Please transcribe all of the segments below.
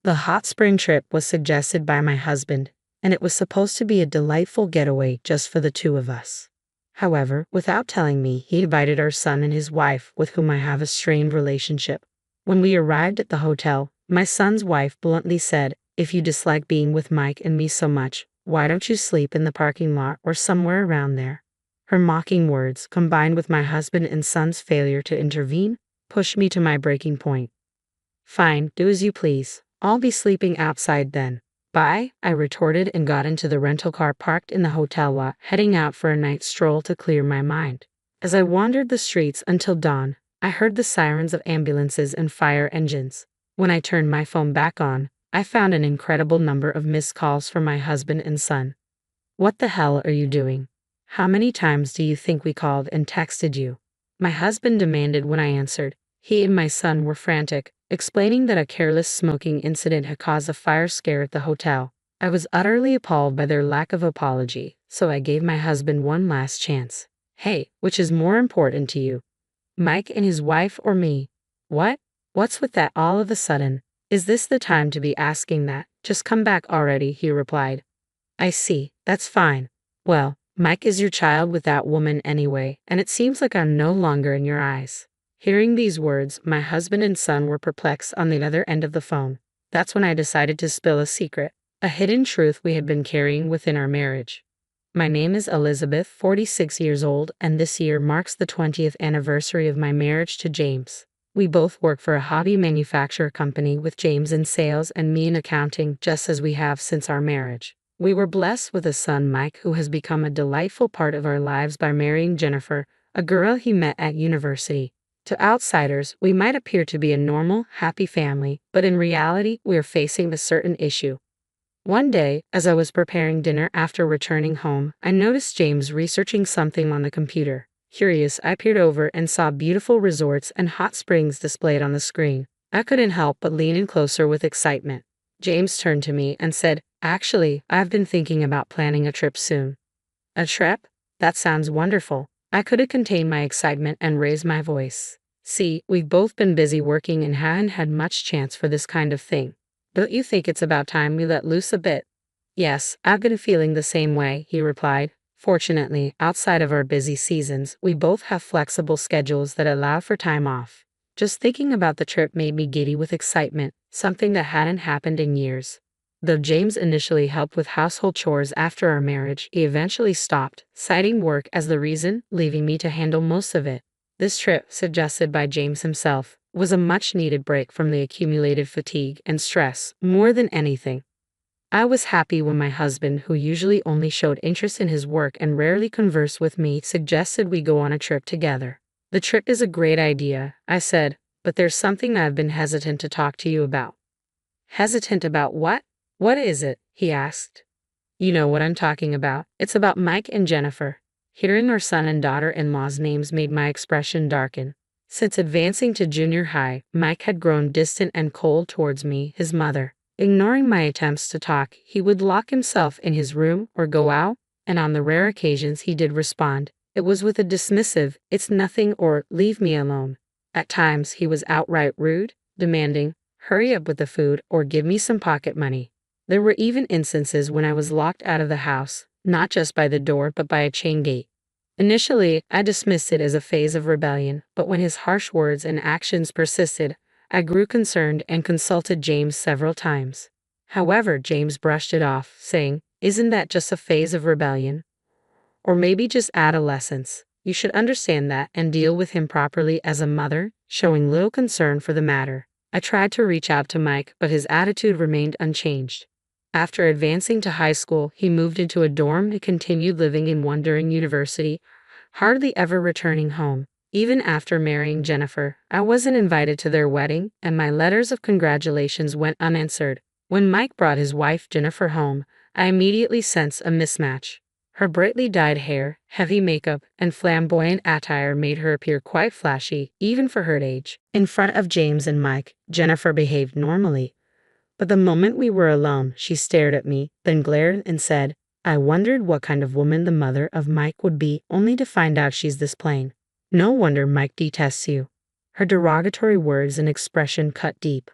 The hot spring trip was suggested by my husband, and it was supposed to be a delightful getaway just for the two of us. However, without telling me, he invited our son and his wife, with whom I have a strained relationship. When we arrived at the hotel, my son's wife bluntly said, "If you dislike being with Mike and me so much, why don't you sleep in the parking lot or somewhere around there?" Her mocking words, combined with my husband and son's failure to intervene, pushed me to my breaking point. "Fine, do as you please. I'll be sleeping outside then." "Bye," I retorted and got into the rental car parked in the hotel lot, heading out for a night stroll to clear my mind. As I wandered the streets until dawn, I heard the sirens of ambulances and fire engines. When I turned my phone back on, I found an incredible number of missed calls from my husband and son. "What the hell are you doing? How many times do you think we called and texted you?" my husband demanded when I answered. He and my son were frantic, explaining that a careless smoking incident had caused a fire scare at the hotel. I was utterly appalled by their lack of apology, so I gave my husband one last chance. "Hey, which is more important to you? Mike and his wife or me?" "What? What's with that all of a sudden? Is this the time to be asking that? Just come back already," he replied. "I see, that's fine. Well, Mike is your child with that woman anyway, and it seems like I'm no longer in your eyes." Hearing these words, my husband and son were perplexed on the other end of the phone. That's when I decided to spill a secret, a hidden truth we had been carrying within our marriage. My name is Elizabeth, 46 years old, and this year marks the 20th anniversary of my marriage to James. We both work for a hobby manufacturer company, with James in sales and me in accounting, just as we have since our marriage. We were blessed with a son, Mike, who has become a delightful part of our lives by marrying Jennifer, a girl he met at university. To outsiders, we might appear to be a normal, happy family, but in reality, we are facing a certain issue. One day, as I was preparing dinner after returning home, I noticed James researching something on the computer. Curious, I peered over and saw beautiful resorts and hot springs displayed on the screen. I couldn't help but lean in closer with excitement. James turned to me and said, "Actually, I've been thinking about planning a trip soon." "A trip? That sounds wonderful." I couldn't contain my excitement and raised my voice. "See, we've both been busy working and haven't had much chance for this kind of thing. Don't you think it's about time we let loose a bit?" "Yes, I've been feeling the same way," he replied. Fortunately, outside of our busy seasons, we both have flexible schedules that allow for time off. Just thinking about the trip made me giddy with excitement, something that hadn't happened in years. Though James initially helped with household chores after our marriage, he eventually stopped, citing work as the reason, leaving me to handle most of it. This trip, suggested by James himself, was a much-needed break from the accumulated fatigue and stress, more than anything. I was happy when my husband, who usually only showed interest in his work and rarely conversed with me, suggested we go on a trip together. "The trip is a great idea," I said, "but there's something I've been hesitant to talk to you about." "Hesitant about what? What is it?" he asked. "You know what I'm talking about. It's about Mike and Jennifer." Hearing our son and daughter-in-law's names made my expression darken. Since advancing to junior high, Mike had grown distant and cold towards me, his mother. Ignoring my attempts to talk, he would lock himself in his room or go out, and on the rare occasions he did respond, it was with a dismissive, "It's nothing," or "Leave me alone." At times he was outright rude, demanding, "Hurry up with the food," or "Give me some pocket money." There were even instances when I was locked out of the house, not just by the door but by a chain gate. Initially, I dismissed it as a phase of rebellion, but when his harsh words and actions persisted, I grew concerned and consulted James several times. However, James brushed it off, saying, "Isn't that just a phase of rebellion? Or maybe just adolescence? You should understand that and deal with him properly as a mother," showing little concern for the matter. I tried to reach out to Mike, but his attitude remained unchanged. After advancing to high school, he moved into a dorm and continued living in one during university, hardly ever returning home. Even after marrying Jennifer, I wasn't invited to their wedding, and my letters of congratulations went unanswered. When Mike brought his wife Jennifer home, I immediately sensed a mismatch. Her brightly dyed hair, heavy makeup, and flamboyant attire made her appear quite flashy, even for her age. In front of James and Mike, Jennifer behaved normally. But the moment we were alone, she stared at me, then glared and said, "I wondered what kind of woman the mother of Mike would be, only to find out she's this plain. No wonder Mike detests you." Her derogatory words and expression cut deep.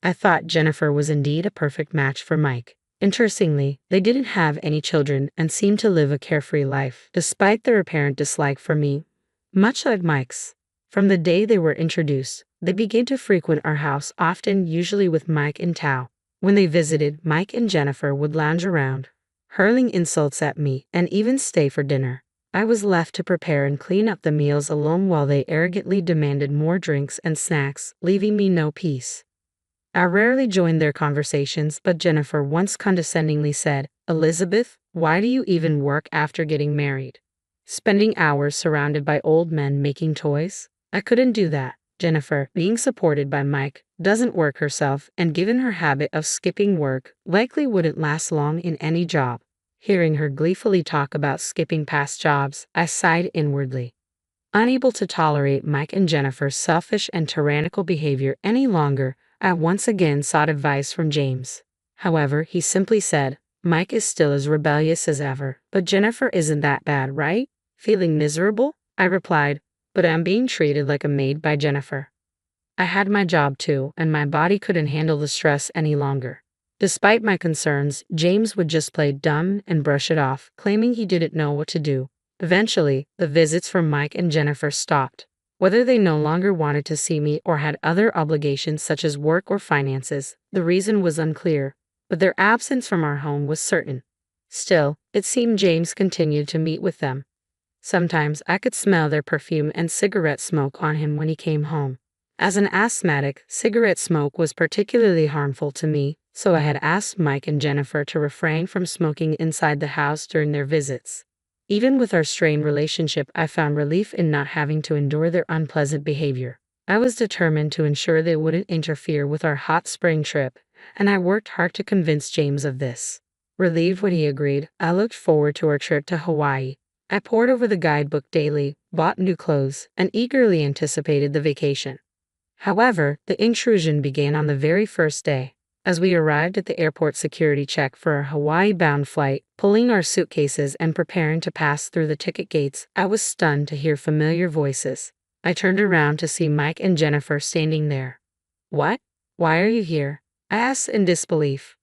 I thought Jennifer was indeed a perfect match for Mike. Interestingly, they didn't have any children and seemed to live a carefree life, despite their apparent dislike for me, much like Mike's. From the day they were introduced, they began to frequent our house often, usually with Mike in tow. When they visited, Mike and Jennifer would lounge around, hurling insults at me, and even stay for dinner. I was left to prepare and clean up the meals alone while they arrogantly demanded more drinks and snacks, leaving me no peace. I rarely joined their conversations, but Jennifer once condescendingly said, "Elizabeth, why do you even work after getting married? Spending hours surrounded by old men making toys?" I couldn't do that. Jennifer, being supported by Mike, doesn't work herself, and given her habit of skipping work, likely wouldn't last long in any job. Hearing her gleefully talk about skipping past jobs, I sighed inwardly. Unable to tolerate Mike and Jennifer's selfish and tyrannical behavior any longer, I once again sought advice from James. However, he simply said, "Mike is still as rebellious as ever, but Jennifer isn't that bad, right?" Feeling miserable, I replied, "But I'm being treated like a maid by Jennifer." I had my job too, and my body couldn't handle the stress any longer. Despite my concerns, James would just play dumb and brush it off, claiming he didn't know what to do. Eventually, the visits from Mike and Jennifer stopped. Whether they no longer wanted to see me or had other obligations such as work or finances, the reason was unclear, but their absence from our home was certain. Still, it seemed James continued to meet with them. Sometimes I could smell their perfume and cigarette smoke on him when he came home. As an asthmatic, cigarette smoke was particularly harmful to me, so I had asked Mike and Jennifer to refrain from smoking inside the house during their visits. Even with our strained relationship, I found relief in not having to endure their unpleasant behavior. I was determined to ensure they wouldn't interfere with our hot spring trip, and I worked hard to convince James of this. Relieved when he agreed, I looked forward to our trip to Hawaii. I pored over the guidebook daily, bought new clothes, and eagerly anticipated the vacation. However, the intrusion began on the very first day. As we arrived at the airport security check for our Hawaii-bound flight, pulling our suitcases and preparing to pass through the ticket gates, I was stunned to hear familiar voices. I turned around to see Mike and Jennifer standing there. "What? Why are you here?" I asked in disbelief.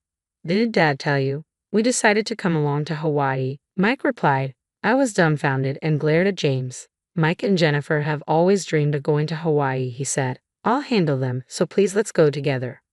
"Didn't Dad tell you? We decided to come along to Hawaii," Mike replied. I was dumbfounded and glared at James. "Mike and Jennifer have always dreamed of going to Hawaii," he said. "I'll handle them, so please let's go together."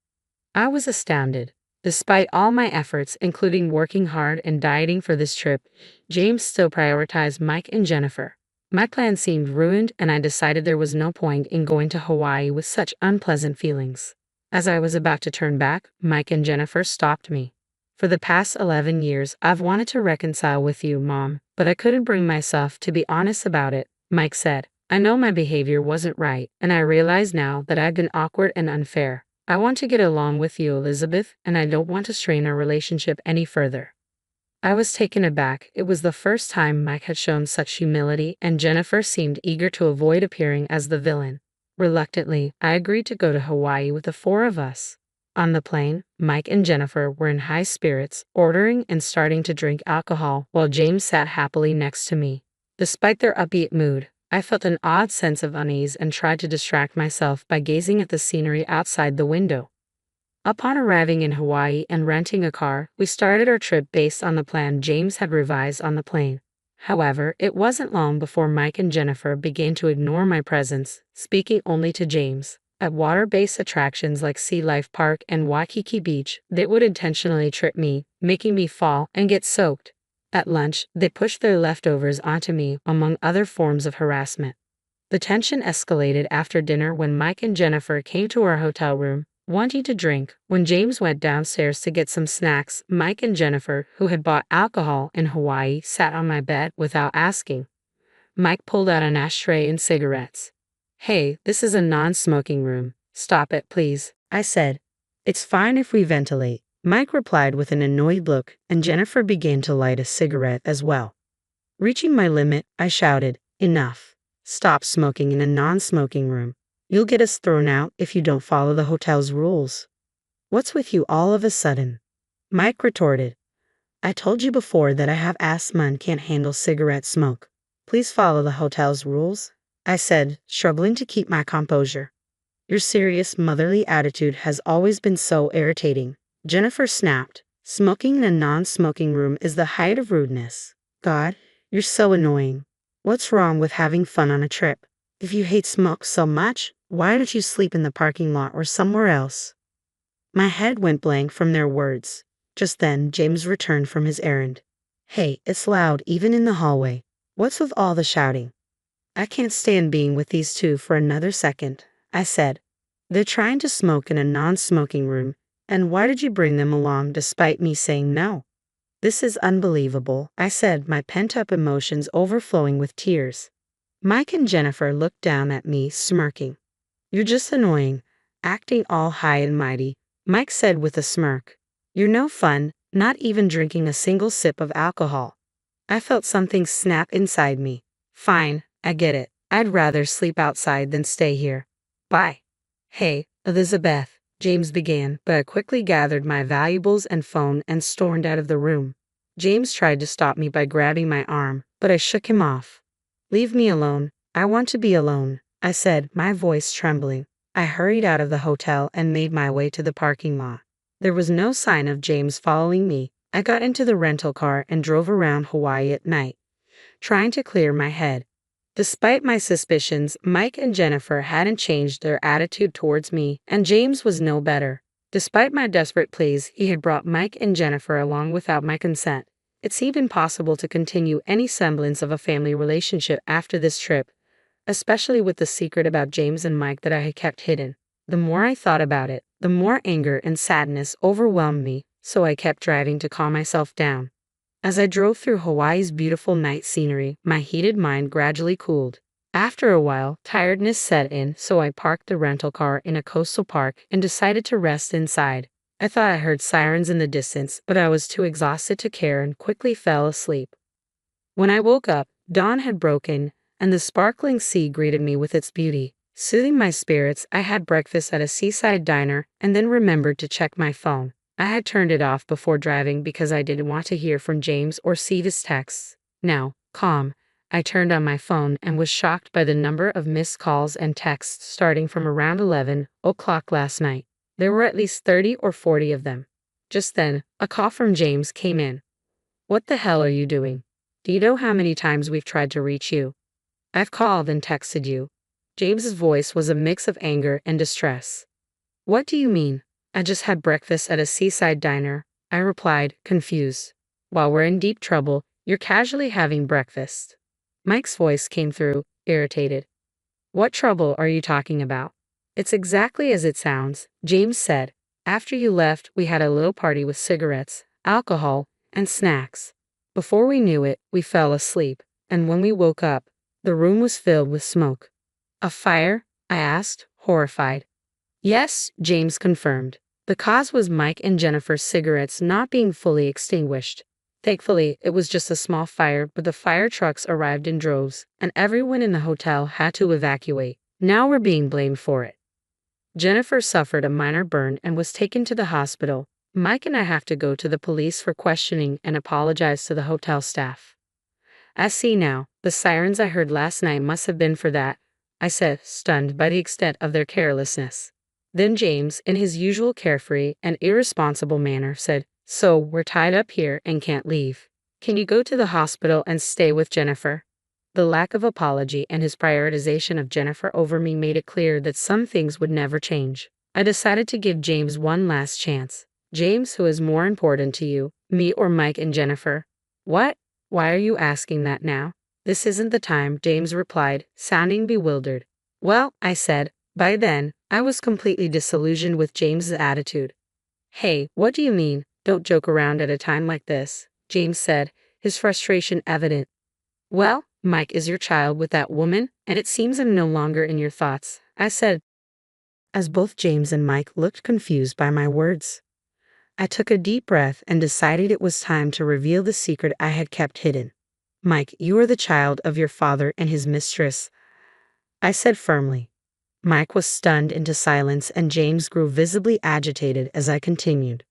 I was astounded. Despite all my efforts, including working hard and dieting for this trip, James still prioritized Mike and Jennifer. My plan seemed ruined, and I decided there was no point in going to Hawaii with such unpleasant feelings. As I was about to turn back, Mike and Jennifer stopped me. "For the past 11 years, I've wanted to reconcile with you, Mom, but I couldn't bring myself to be honest about it," Mike said. "I know my behavior wasn't right, and I realize now that I've been awkward and unfair. I want to get along with you, Elizabeth, and I don't want to strain our relationship any further." I was taken aback. It was the first time Mike had shown such humility, and Jennifer seemed eager to avoid appearing as the villain. Reluctantly, I agreed to go to Hawaii with the four of us. On the plane, Mike and Jennifer were in high spirits, ordering and starting to drink alcohol, while James sat happily next to me. Despite their upbeat mood, I felt an odd sense of unease and tried to distract myself by gazing at the scenery outside the window. Upon arriving in Hawaii and renting a car, we started our trip based on the plan James had revised on the plane. However, it wasn't long before Mike and Jennifer began to ignore my presence, speaking only to James. At water-based attractions like Sea Life Park and Waikiki Beach, they would intentionally trip me, making me fall and get soaked. At lunch, they pushed their leftovers onto me, among other forms of harassment. The tension escalated after dinner when Mike and Jennifer came to our hotel room, wanting to drink. When James went downstairs to get some snacks, Mike and Jennifer, who had bought alcohol in Hawaii, sat on my bed without asking. Mike pulled out an ashtray and cigarettes. "Hey, this is a non-smoking room. Stop it, please," I said. "It's fine if we ventilate," Mike replied with an annoyed look, and Jennifer began to light a cigarette as well. Reaching my limit, I shouted, "Enough. Stop smoking in a non-smoking room. You'll get us thrown out if you don't follow the hotel's rules." "What's with you all of a sudden?" Mike retorted. "I told you before that I have asthma and can't handle cigarette smoke. Please follow the hotel's rules," I said, struggling to keep my composure. Your serious motherly attitude has always been so irritating. Jennifer snapped. Smoking in a non-smoking room is the height of rudeness. God, you're so annoying. What's wrong with having fun on a trip? If you hate smoke so much, why don't you sleep in the parking lot or somewhere else? My head went blank from their words. Just then, James returned from his errand. Hey, it's loud even in the hallway. What's with all the shouting? I can't stand being with these two for another second, I said. They're trying to smoke in a non-smoking room, and why did you bring them along despite me saying no? This is unbelievable, I said, my pent-up emotions overflowing with tears. Mike and Jennifer looked down at me, smirking. You're just annoying, acting all high and mighty, Mike said with a smirk. You're no fun, not even drinking a single sip of alcohol. I felt something snap inside me. Fine, I get it. I'd rather sleep outside than stay here. Bye. Hey, Elizabeth, James began, but I quickly gathered my valuables and phone and stormed out of the room. James tried to stop me by grabbing my arm, but I shook him off. Leave me alone. I want to be alone, I said, my voice trembling. I hurried out of the hotel and made my way to the parking lot. There was no sign of James following me. I got into the rental car and drove around Hawaii at night, trying to clear my head. Despite my suspicions, Mike and Jennifer hadn't changed their attitude towards me, and James was no better. Despite my desperate pleas, he had brought Mike and Jennifer along without my consent. It seemed impossible to continue any semblance of a family relationship after this trip, especially with the secret about James and Mike that I had kept hidden. The more I thought about it, the more anger and sadness overwhelmed me, so I kept driving to calm myself down. As I drove through Hawaii's beautiful night scenery, my heated mind gradually cooled. After a while, tiredness set in, so I parked the rental car in a coastal park and decided to rest inside. I thought I heard sirens in the distance, but I was too exhausted to care and quickly fell asleep. When I woke up, dawn had broken, and the sparkling sea greeted me with its beauty. Soothing my spirits, I had breakfast at a seaside diner and then remembered to check my phone. I had turned it off before driving because I didn't want to hear from James or see his texts. Now, calm, I turned on my phone and was shocked by the number of missed calls and texts starting from around 11 o'clock last night. There were at least 30 or 40 of them. Just then, a call from James came in. What the hell are you doing? Do you know how many times we've tried to reach you? I've called and texted you. James's voice was a mix of anger and distress. What do you mean? I just had breakfast at a seaside diner, I replied, confused. While we're in deep trouble, you're casually having breakfast. Mike's voice came through, irritated. What trouble are you talking about? It's exactly as it sounds, James said. After you left, we had a little party with cigarettes, alcohol, and snacks. Before we knew it, we fell asleep, and when we woke up, the room was filled with smoke. A fire? I asked, horrified. Yes, James confirmed. The cause was Mike and Jennifer's cigarettes not being fully extinguished. Thankfully, it was just a small fire, but the fire trucks arrived in droves, and everyone in the hotel had to evacuate. Now we're being blamed for it. Jennifer suffered a minor burn and was taken to the hospital. Mike and I have to go to the police for questioning and apologize to the hotel staff. I see now, the sirens I heard last night must have been for that, I said, stunned by the extent of their carelessness. Then James, in his usual carefree and irresponsible manner, said, So, we're tied up here and can't leave. Can you go to the hospital and stay with Jennifer? The lack of apology and his prioritization of Jennifer over me made it clear that some things would never change. I decided to give James one last chance. James, who is more important to you, me or Mike and Jennifer? What? Why are you asking that now? This isn't the time, James replied, sounding bewildered. Well, I said, by then, I was completely disillusioned with James's attitude. Hey, what do you mean? Don't joke around at a time like this, James said, his frustration evident. Well, Mike is your child with that woman, and it seems I'm no longer in your thoughts, I said, as both James and Mike looked confused by my words. I took a deep breath and decided it was time to reveal the secret I had kept hidden. Mike, you are the child of your father and his mistress, I said firmly. Mike was stunned into silence and James grew visibly agitated as I continued.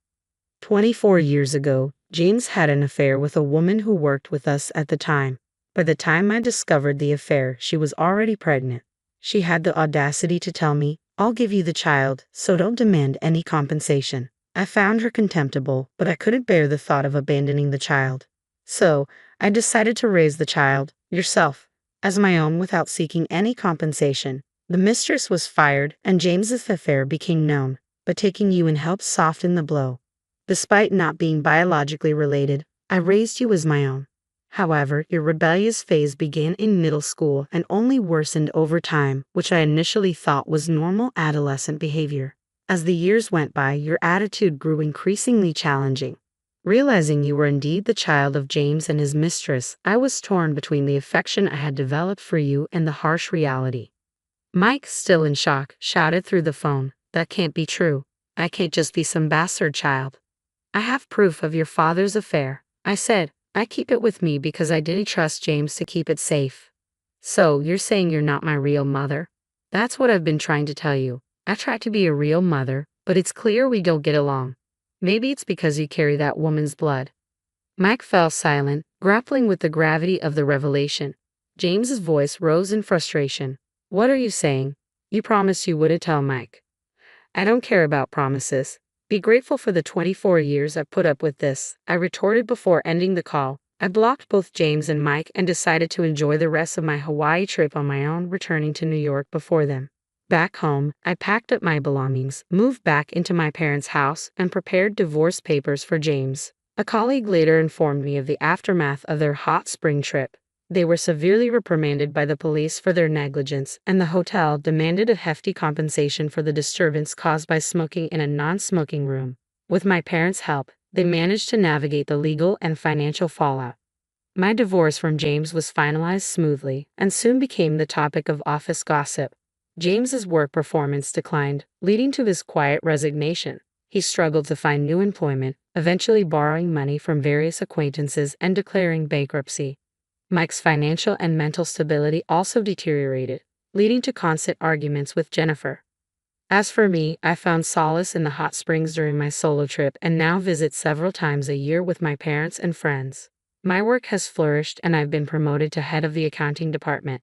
24 years ago, James had an affair with a woman who worked with us at the time. By the time I discovered the affair, she was already pregnant. She had the audacity to tell me, I'll give you the child, so don't demand any compensation. I found her contemptible, but I couldn't bear the thought of abandoning the child. So, I decided to raise the child, yourself, as my own without seeking any compensation. The mistress was fired, and James's affair became known, but taking you in helped soften the blow. Despite not being biologically related, I raised you as my own. However, your rebellious phase began in middle school and only worsened over time, which I initially thought was normal adolescent behavior. As the years went by, your attitude grew increasingly challenging. Realizing you were indeed the child of James and his mistress, I was torn between the affection I had developed for you and the harsh reality. Mike, still in shock, shouted through the phone, "That can't be true. I can't just be some bastard child." "I have proof of your father's affair," I said. "I keep it with me because I didn't trust James to keep it safe." "So, you're saying you're not my real mother?" "That's what I've been trying to tell you. I try to be a real mother, but it's clear we don't get along. Maybe it's because you carry that woman's blood." Mike fell silent, grappling with the gravity of the revelation. James's voice rose in frustration. "What are you saying? You promised you wouldn't tell Mike." "I don't care about promises. Be grateful for the 24 years I've put up with this," I retorted before ending the call. I blocked both James and Mike and decided to enjoy the rest of my Hawaii trip on my own, returning to New York before them. Back home, I packed up my belongings, moved back into my parents' house, and prepared divorce papers for James. A colleague later informed me of the aftermath of their hot spring trip. They were severely reprimanded by the police for their negligence, and the hotel demanded a hefty compensation for the disturbance caused by smoking in a non-smoking room. With my parents' help, they managed to navigate the legal and financial fallout. My divorce from James was finalized smoothly and soon became the topic of office gossip. James's work performance declined, leading to his quiet resignation. He struggled to find new employment, eventually borrowing money from various acquaintances and declaring bankruptcy. Mike's financial and mental stability also deteriorated, leading to constant arguments with Jennifer. As for me, I found solace in the hot springs during my solo trip and now visit several times a year with my parents and friends. My work has flourished and I've been promoted to head of the accounting department.